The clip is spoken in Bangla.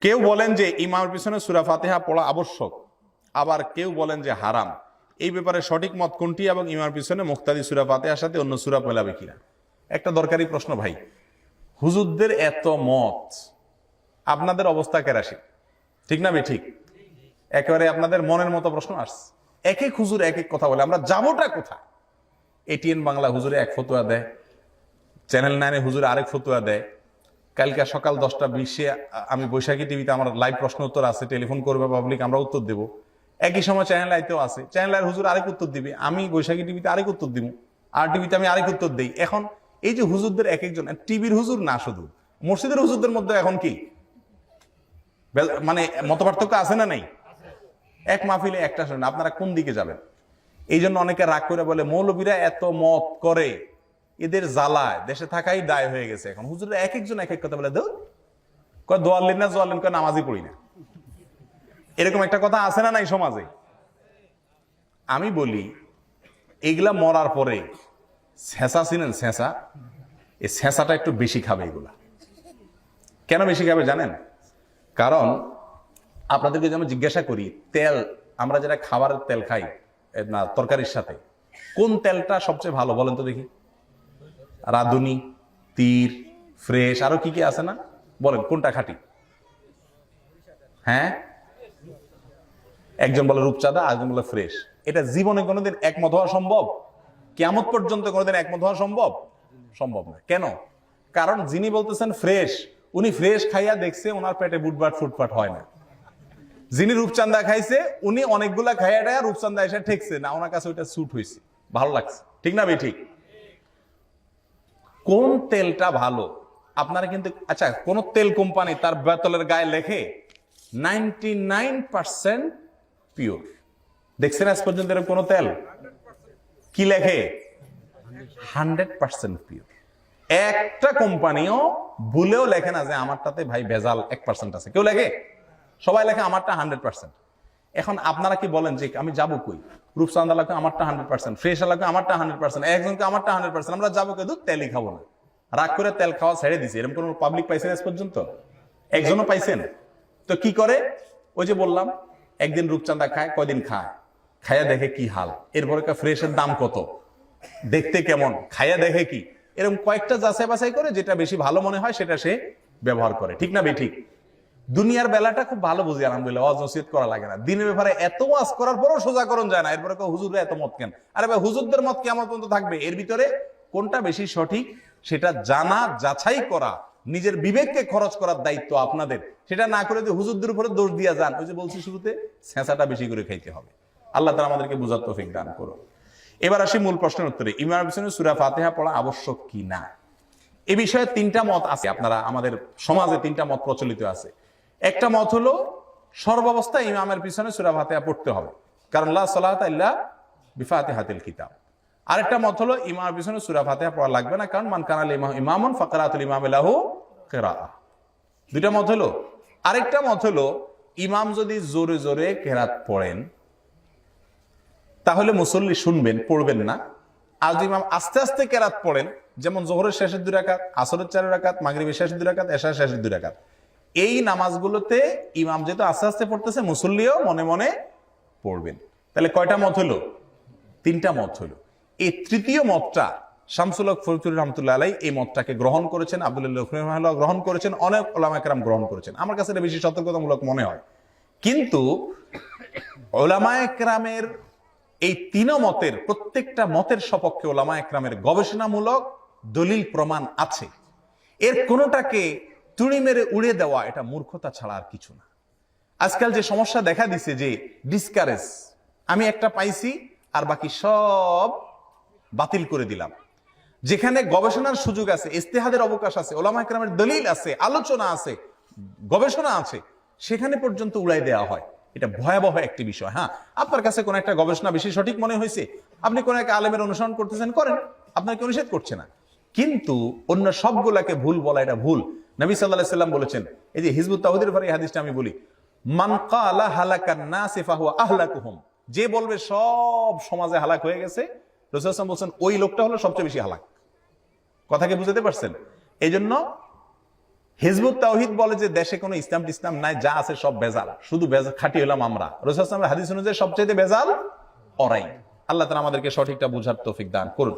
কেউ বলেন যে ইমামের পিছনে সূরা ফাতিহা পড়া আবশ্যক, আবার কেউ বলেন যে হারাম। এই ব্যাপারে সঠিক মত কোনটি এবং ইমামের পিছনে মুক্তাদি সূরা ফাতিহার সাথে অন্য সূরা মেলাবে কিনা? একটা দরকারি প্রশ্ন ভাই। হুজুরদের এত মত, আপনাদের অবস্থা কেরাসি, ঠিক না? ঠিক একেবারে আপনাদের মনের মতো প্রশ্ন আসছে। এক এক হুজুর এক এক কথা বলে, আমরা যাবোটা কোথায়? এটিএন বাংলা হুজুরে এক ফতুয়া দেয়, চ্যানেল 9 হুজুরে আরেক ফতুয়া দেয়। কালকে সকাল 10টা 20-এ আমি বৈশাখী টিভিতে আমার লাইভ প্রশ্ন উত্তর আছে, টেলিফোন করবে পাবলিক, আমরা উত্তর দেব। একই সময় চ্যানেল আইতেও আছে, চ্যানেল আইয়ের হুজুর আরেক উত্তর দিবে, আমি বৈশাখী টিভিতে আরেক উত্তর দিব, আর টিভিতে আমি আরেক উত্তর দিই। এখন এই যে হুজুরদের এক একজন, টিভির হুজুর না, শুধু মসজিদের হুজুরদের মধ্যে এখন কি মানে মত পার্থক্য আছে না নাই? এক মাহফিলে একটা শোনেন, আপনারা কোন দিকে যাবেন? এই জন্য অনেকে রাগ করে বলে মৌলবীরা এত মত করে, এদের জ্বালায় দেশে থাকাই দায় হয়ে গেছে। এখন হুজুররা এক একজন এক এক কথা বলে, দোয়াল্লিন না জোয়াল্লিন কয় নামাজই পড়ি না। এরকম একটা কথা আছে না নাই সমাজে? আমি বলি এগুলা মরার পরে ছেঁচা, চিনেন ছেঁচা? এই ছেঁচাটা একটু বেশি খাবে এগুলা। কেন বেশি খাবে জানেন? কারণ আপনাদেরকে যেমন জিজ্ঞাসা করি, তেল আমরা যেটা খাবারের তেল খাই না তরকারির সাথে, কোন তেলটা সবচেয়ে ভালো বলেন তো দেখি? রাঁধুনি, তীর, ফ্রেশ, আরো কি কি আছে না? বলেন কোনটা খাঁটি? হ্যাঁ, একজন বলে রূপচাঁদা, আরেকজন বলে ফ্রেশ। এটা জীবনে কোনোদিন একমত হওয়া সম্ভব? কিয়ামত পর্যন্ত কোনোদিন একমত হওয়া সম্ভব? সম্ভব না। কেন? কারণ যিনি বলতেছেন ফ্রেশ, উনি ফ্রেশ খাইয়া দেখছে ওনার পেটে বুটবাট ফুটপাট হয় না। যিনি রূপচাঁদা খাইছে উনি অনেকগুলা খাইয়া টাইয়া রূপচাঁদা এসে ঠেকছে না, ওনার কাছে ওইটা স্যুট হয়েছে, ভালো লাগছে, ঠিক না? ঠিক কোন তেলটা ভালো আপনারা কিন্তু, আচ্ছা কোন তেল কোম্পানি তার বোতলের গায়ে লেখে 99% পিওর? দেখছেন আজ পর্যন্ত এরকম কোন তেল? কি লেখে? 100% পিওর। একটা কোম্পানিও ভুলেও লেখে না যে আমারটাতে ভাই ভেজাল 1% আছে। কেউ লেখে? সবাই লেখে আমারটা 100%। এখন আপনারা কি বলেন যে আমি যাবো কই? রূপচাঁদা লাগবে আমারটা 100%, ফ্রেশ লাগবে আমারটা 100%, একজনকে আমারটা 100%, আমরা যাবো কে? দুধ তেলই খাবো না। রাগ করে তেল খাওয়া ছেড়ে দিছে। এরকম কোন পাবলিক পাইছেন আজ পর্যন্ত? একজনও পাইছেন? তো কি করে? ওই যে বললাম, একদিন রূপচাঁদা খায়, কয়দিন খায়, খাইয়া দেখে কি হাল, এরপরে ফ্রেশের দাম কত, দেখতে কেমন, খাইয়া দেখে কি, এরকম কয়েকটা যাচাই বাছাই করে যেটা বেশি ভালো মনে হয় সেটা সে ব্যবহার করে, ঠিক না? ঠিক দুনিয়ার বেলাটা খুব ভালো বুঝি আলহামদুলিল্লাহ, ওয়াজ নসিহত করা লাগে না। দিনের ব্যাপারে এত ওয়াজ করার পরও সোজাকরণ যায় না, এরপরে হুজুররা এত মত কেন? আরে ভাই হুজুরদের মত কেমন পর্যন্ত থাকবে? এর ভিতরে কোনটা বেশি সঠিক সেটা জানা, যাচাই করা, নিজের বিবেককে খরচ করার দায়িত্ব আপনাদের। সেটা না করে যে হুজুরদের উপরে দোষ দিয়া যান, ওই যে বলছি শুরুতে, ছেঁচাটা বেশি করে খাইতে হবে। আল্লাহ তাআলা আমাদেরকে বুঝার তৌফিক দান করুন। এবার আসি মূল প্রশ্নের উত্তরে, ইমামের পিছনে সূরা ফাতিহা পড়া আবশ্যক কি না? এ বিষয়ে 3টা মত আছে। আপনারা আমাদের সমাজে 3টা মত প্রচলিত আছে। একটা মত হলো সর্বাবস্থায় ইমামের পিছনে সূরা ফাতিহা পড়তে হবে, কারণ লা সালাতা ইল্লা বিফাতিহাতিল কিতাব। আরেকটা মত হলো ইমামের পিছনে সূরা ফাতিহা পড়া লাগবে না, কারণ মান কানা ইমামুন ফাকরাতুল ইমামি লাহু কিরাআহ। দুইটা মত হলো। আরেকটা মত হলো ইমাম যদি জোরে জোরে কেরাত পড়েন তাহলে মুসল্লি শুনবেন, পড়বেন না। আর যদি ইমাম আস্তে আস্তে কেরাত পড়েন, যেমন যোহরের শেষের 2 রাকাত, আসরের 4 রাকাত, মাগরিবের শেষের 2 রাকাত, এশার শেষের 2 রাকাত, এই নামাজগুলোতে ইমাম যেহেতু আস্তে আস্তে পড়তেছে, মুসল্লিও মনে মনে পড়বেন। তাহলে কয়টা মত হলো? 3টা মত হলো। এই তৃতীয় মতটা শামসুল হক ফরিদপুর রহমতুল্লাহ আলাইহি এই মতটাকে গ্রহণ করেছেন, আব্দুল্লাহ রহমানুল্লাহ গ্রহণ করেছেন, অনেক উলামায়ে কেরাম গ্রহণ করেছেন। আমার কাছে এটা বেশি সতর্কতামূলক মনে হয়। কিন্তু উলামায়ে কেরামের এই 3 মতের প্রত্যেকটা মতের সপক্ষে উলামায়ে কেরামের গবেষণামূলক দলিল প্রমাণ আছে। এর কোনোটাকে তুড়ি মেরে উড়ে দেওয়া এটা মূর্খতা ছাড়া আর কিছু না। আজকাল যে সমস্যা দেখা দিছে যে ডিসকারেজ, আমি একটা পাইছি আর বাকি সব বাতিল করে দিলাম। যেখানে গবেষণার সুযোগ আছে, ইজতিহাদের অবকাশ আছে, উলামায়ে কেরামের দলিল আছে, আলোচনা আছে, গবেষণা আছে, সেখানে পর্যন্ত উড়াই দেওয়া হয়। এটা ভয়াবহ একটি বিষয়। হ্যাঁ, আপনার কাছে কোন একটা গবেষণা বেশি সঠিক মনে হয়েছে, আপনি কোন এক আলেমের অনুসরণ করতেছেন, করেন, আপনাকে নিষেধ করছে না। কিন্তু অন্য সবগুলাকে ভুল বলা এটা ভুল। নবী সাল্লাল্লাহু আলাইহি সাল্লাম বলেছেন, এই যে হিজবুত তাওহীদের পরে এই হাদিসটা আমি বলি, মান ক্বালা হালাকান নাস ফাহুয়া আহলাকুহুম, যে বলবে সব সমাজে হালাক হয়ে গেছে, রাসূল সাল্লাল্লাহু আলাইহি ওয়াসাল্লাম বলেন ওই লোকটা হলো সবচেয়ে বেশি হালাক। কথাকে বুঝতে পারছেন? এই জন্য হিজবুত তাওহীদ বলে যে দেশে কোনো ইসলাম টিসলাম নাই, যা আছে সব বেজাল, শুধু বেজাল খাঁটি হলাম আমরা। রাসূল সাল্লাল্লাহু আলাইহি হাদিস অনুযায়ী সবচেয়ে বেজাল ওরাই। আল্লাহ তাআলা আমাদেরকে সঠিকটা বুঝার তৌফিক দান করুন।